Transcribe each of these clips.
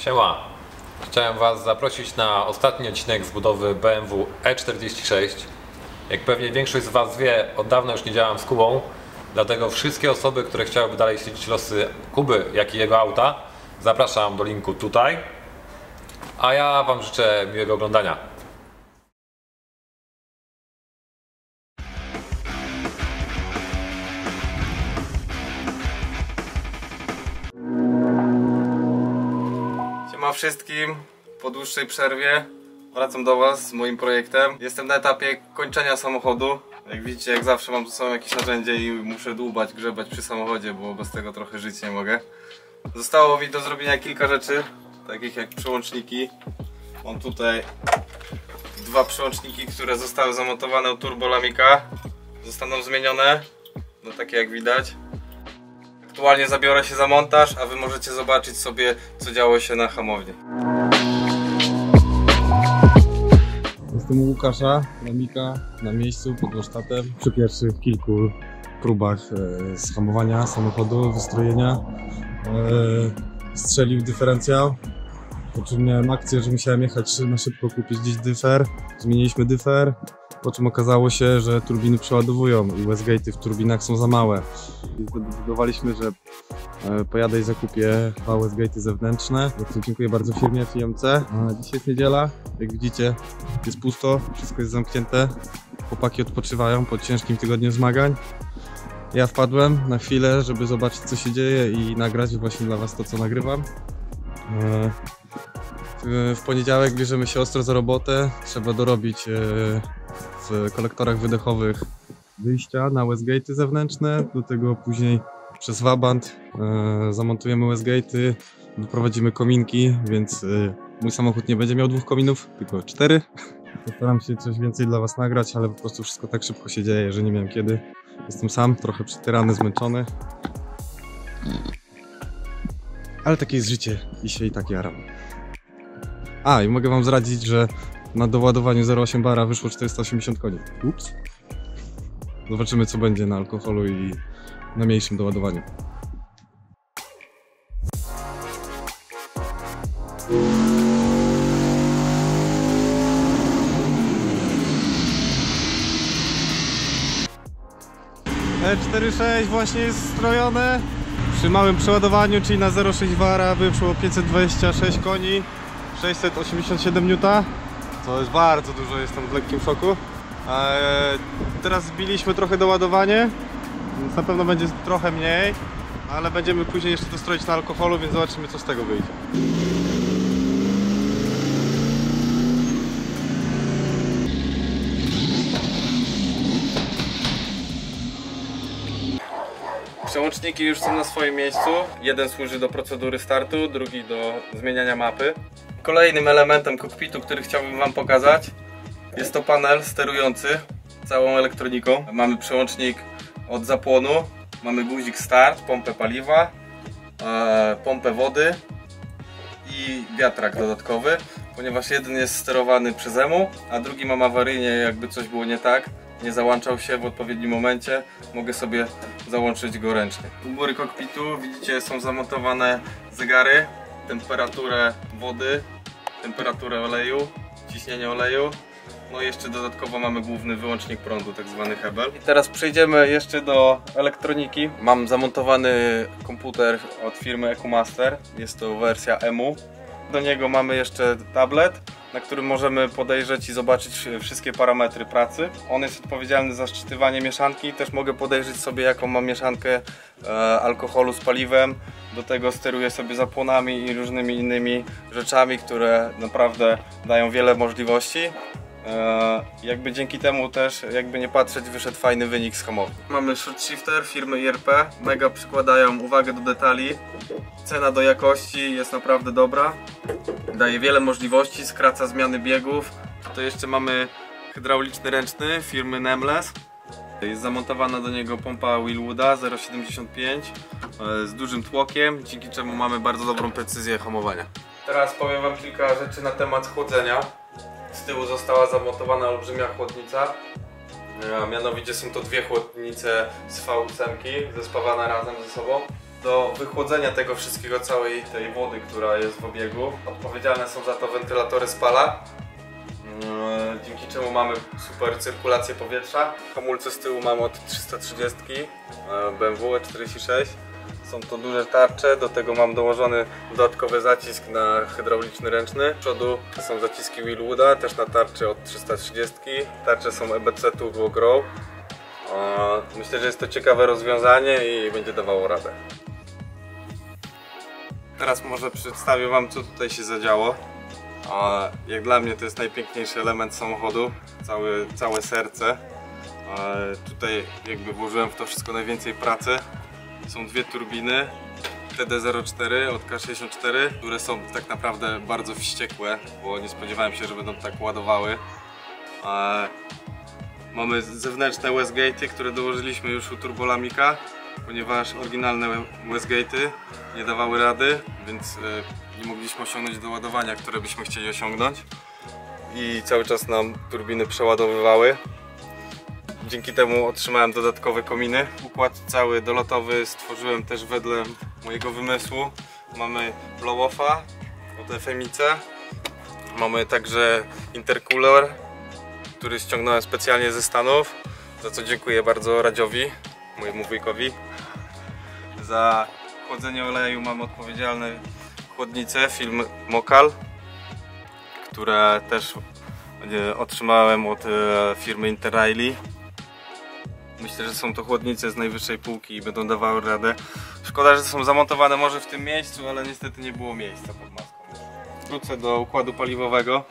Siema! Chciałem Was zaprosić na ostatni odcinek z budowy BMW E46. Jak pewnie większość z Was wie, od dawna już nie działam z Kubą, dlatego wszystkie osoby, które chciałyby dalej śledzić losy Kuby, jak i jego auta, zapraszam do linku tutaj. A ja Wam życzę miłego oglądania. Siema wszystkim, po dłuższej przerwie wracam do Was z moim projektem. Jestem na etapie kończenia samochodu. Jak widzicie, jak zawsze mam tu sobą jakieś narzędzie i muszę dłubać, grzebać przy samochodzie, bo bez tego trochę żyć nie mogę. Zostało mi do zrobienia kilka rzeczy, takich jak przełączniki. Mam tutaj dwa przełączniki, które zostały zamontowane u Turbolamika. Zostaną zmienione, no takie jak widać. Aktualnie zabiorę się za montaż, a Wy możecie zobaczyć sobie, co działo się na hamowni. Jestem u Łukasza Lamika na miejscu pod warsztatem. Przy pierwszych kilku próbach zhamowania samochodu, wystrojenia strzelił dyferencjał. Po czym miałem akcję, że musiałem jechać na szybko kupić gdzieś dyfer. Zmieniliśmy dyfer, po czym okazało się, że turbiny przeładowują i Westgate'y w turbinach są za małe. I zdecydowaliśmy, że pojadę i zakupię dwa Westgate'y zewnętrzne. Dziękuję bardzo firmie FIMC. Dzisiaj jest niedziela, jak widzicie jest pusto, wszystko jest zamknięte. Chłopaki odpoczywają po ciężkim tygodniu zmagań. Ja wpadłem na chwilę, żeby zobaczyć, co się dzieje i nagrać właśnie dla Was to, co nagrywam. W poniedziałek bierzemy się ostro za robotę. Trzeba dorobić w kolektorach wydechowych wyjścia na Westgate'y zewnętrzne. Do tego później przez wabant zamontujemy Westgate'y, doprowadzimy kominki, więc mój samochód nie będzie miał dwóch kominów, tylko 4. Postaram się coś więcej dla Was nagrać, ale po prostu wszystko tak szybko się dzieje, że nie wiem kiedy. Jestem sam, trochę przytyrany, zmęczony. Ale takie jest życie, dzisiaj tak jaram. I mogę Wam zdradzić, że na doładowaniu 0,8 bara wyszło 480 koni. Ups. Zobaczymy, co będzie na alkoholu i na mniejszym doładowaniu. E46 właśnie jest strojone. Przy małym przeładowaniu, czyli na 0,6 bara wyszło 526 koni, 687 N, co jest bardzo dużo, jestem w lekkim szoku. Teraz zbiliśmy trochę doładowanie, więc na pewno będzie trochę mniej, ale będziemy później jeszcze to stroić na alkoholu, więc zobaczymy, co z tego wyjdzie. Przełączniki już są na swoim miejscu. Jeden służy do procedury startu, drugi do zmieniania mapy. Kolejnym elementem kokpitu, który chciałbym Wam pokazać, jest to panel sterujący całą elektroniką. Mamy przełącznik od zapłonu, mamy guzik start, pompę paliwa, pompę wody i wiatrak dodatkowy, ponieważ jeden jest sterowany przez EMU, a drugi mam awaryjnie, jakby coś było nie tak, nie załączał się w odpowiednim momencie, mogę sobie załączyć go ręcznie. U góry kokpitu widzicie, są zamontowane zegary, temperaturę wody, temperaturę oleju, ciśnienie oleju. No i jeszcze dodatkowo mamy główny wyłącznik prądu, tak zwany hebel. I teraz przejdziemy jeszcze do elektroniki. Mam zamontowany komputer od firmy EcoMaster, jest to wersja EMU. Do niego mamy jeszcze tablet, na którym możemy podejrzeć i zobaczyć wszystkie parametry pracy. On jest odpowiedzialny za szczytywanie mieszanki. Też mogę podejrzeć sobie, jaką mam mieszankę alkoholu z paliwem. Do tego steruję sobie zapłonami i różnymi innymi rzeczami, które naprawdę dają wiele możliwości. Jakby dzięki temu też, jakby nie patrzeć, wyszedł fajny wynik z hamowni. Mamy short shifter firmy IRP, mega przykładają uwagę do detali. Cena do jakości jest naprawdę dobra, daje wiele możliwości, skraca zmiany biegów. To jeszcze mamy hydrauliczny ręczny firmy Nameless. Jest zamontowana do niego pompa Willwooda 0,75 z dużym tłokiem, dzięki czemu mamy bardzo dobrą precyzję hamowania. Teraz powiem Wam kilka rzeczy na temat chłodzenia. Z tyłu została zamontowana olbrzymia chłodnica. Mianowicie są to dwie chłodnice z V8 zespawane razem ze sobą. Do wychłodzenia tego wszystkiego, całej tej wody, która jest w obiegu, odpowiedzialne są za to wentylatory spala, dzięki czemu mamy super cyrkulację powietrza. Hamulce z tyłu mam od 330 BMW E46. Są to duże tarcze, do tego mam dołożony dodatkowy zacisk na hydrauliczny ręczny. Z przodu są zaciski Willwooda, też na tarczy od 330. Tarcze są EBC Turbo Grow. Myślę, że jest to ciekawe rozwiązanie i będzie dawało radę. Teraz może przedstawię Wam, co tutaj się zadziało. Jak dla mnie to jest najpiękniejszy element samochodu, całe serce. Tutaj jakby włożyłem w to wszystko najwięcej pracy. Są dwie turbiny TD04 od K64, które są tak naprawdę bardzo wściekłe, bo nie spodziewałem się, że będą tak ładowały. Mamy zewnętrzne Westgate'y, które dołożyliśmy już u Turbolamika, ponieważ oryginalne Westgate'y nie dawały rady, więc nie mogliśmy osiągnąć do ładowania, które byśmy chcieli osiągnąć. I cały czas nam turbiny przeładowywały. Dzięki temu otrzymałem dodatkowe kominy. Układ cały dolotowy stworzyłem też wedle mojego wymysłu. Mamy blow-offa od FMIC. Mamy także intercooler, który ściągnąłem specjalnie ze Stanów, za co dziękuję bardzo Radziowi, mojemu wujkowi. Za chłodzenie oleju mamy odpowiedzialne chłodnice firmy Mokal, które też otrzymałem od firmy Interraili. Myślę, że są to chłodnice z najwyższej półki i będą dawały radę. Szkoda, że są zamontowane może w tym miejscu, ale niestety nie było miejsca pod maską. Wrócę do układu paliwowego.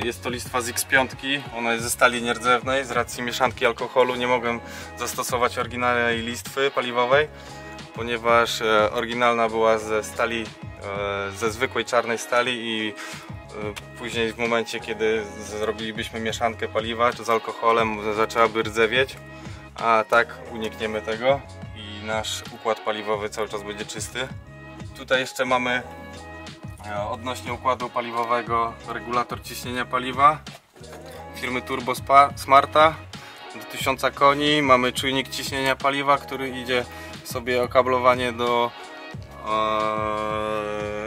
Jest to listwa z X5, ona jest ze stali nierdzewnej. Z racji mieszanki alkoholu nie mogłem zastosować oryginalnej listwy paliwowej, ponieważ oryginalna była ze stali, ze zwykłej czarnej stali i później w momencie, kiedy zrobilibyśmy mieszankę paliwa z alkoholem, zaczęłaby rdzewieć, a tak unikniemy tego i nasz układ paliwowy cały czas będzie czysty. Tutaj jeszcze mamy odnośnie układu paliwowego regulator ciśnienia paliwa firmy Turbo Smarta do 1000 koni. Mamy czujnik ciśnienia paliwa, który idzie sobie okablowanie do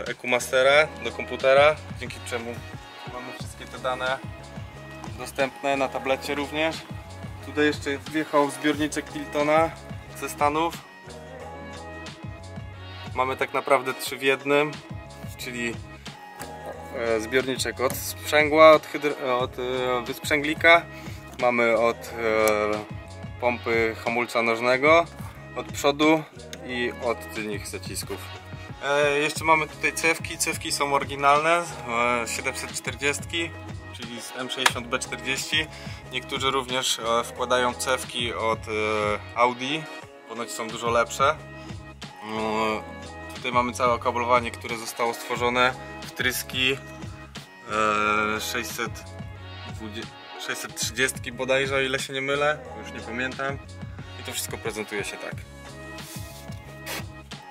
EcoMastera, do komputera, dzięki czemu mamy wszystkie te dane dostępne na tablecie również. Tutaj jeszcze wjechał zbiorniczek Tiltona ze Stanów. Mamy tak naprawdę 3 w 1, czyli zbiorniczek od sprzęgła, od wysprzęglika, mamy od pompy hamulca nożnego, od przodu i od tylnych zacisków. Jeszcze mamy tutaj cewki. Cewki są oryginalne, 740, czyli z M60B40. Niektórzy również wkładają cewki od Audi, ponoć są dużo lepsze. Tutaj mamy całe okablowanie, które zostało stworzone, wtryski 630 bodajże, o ile się nie mylę, już nie pamiętam. I to wszystko prezentuje się tak.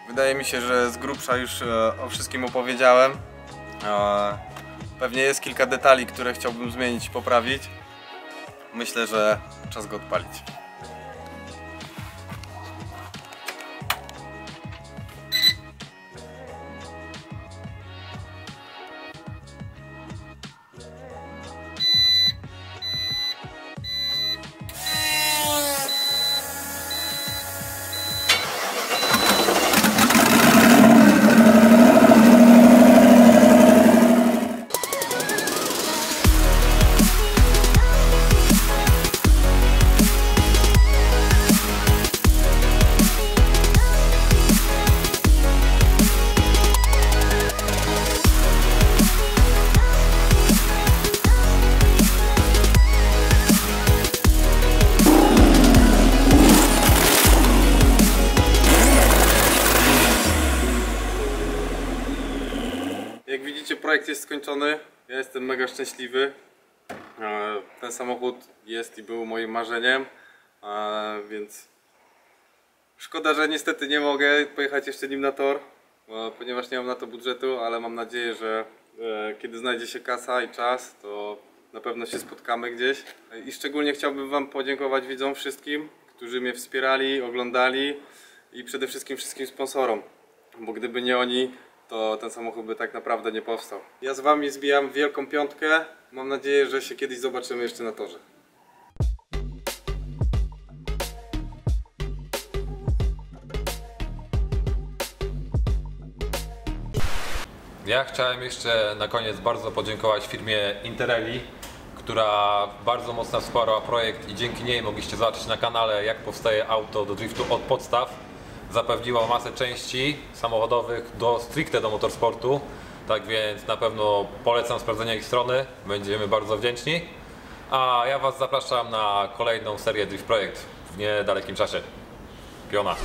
Wydaje mi się, że z grubsza już o wszystkim opowiedziałem. Pewnie jest kilka detali, które chciałbym zmienić i poprawić. Myślę, że czas go odpalić. Jak widzicie, projekt jest skończony. Ja jestem mega szczęśliwy. Ten samochód jest i był moim marzeniem, więc szkoda, że niestety nie mogę pojechać jeszcze nim na tor, ponieważ nie mam na to budżetu, ale mam nadzieję, że kiedy znajdzie się kasa i czas, to na pewno się spotkamy gdzieś. I szczególnie chciałbym Wam podziękować widzom wszystkim, którzy mnie wspierali, oglądali i przede wszystkim wszystkim sponsorom, bo gdyby nie oni, to ten samochód by tak naprawdę nie powstał. Ja z Wami zbijam wielką piątkę, mam nadzieję, że się kiedyś zobaczymy jeszcze na torze. Ja chciałem jeszcze na koniec bardzo podziękować firmie Interelli, która bardzo mocno wsparła projekt i dzięki niej mogliście zobaczyć na kanale, jak powstaje auto do driftu od podstaw. Zapewniła masę części samochodowych stricte do motorsportu, tak więc na pewno polecam sprawdzenie ich strony, będziemy bardzo wdzięczni. A ja Was zapraszam na kolejną serię Drift Projekt w niedalekim czasie. Piona!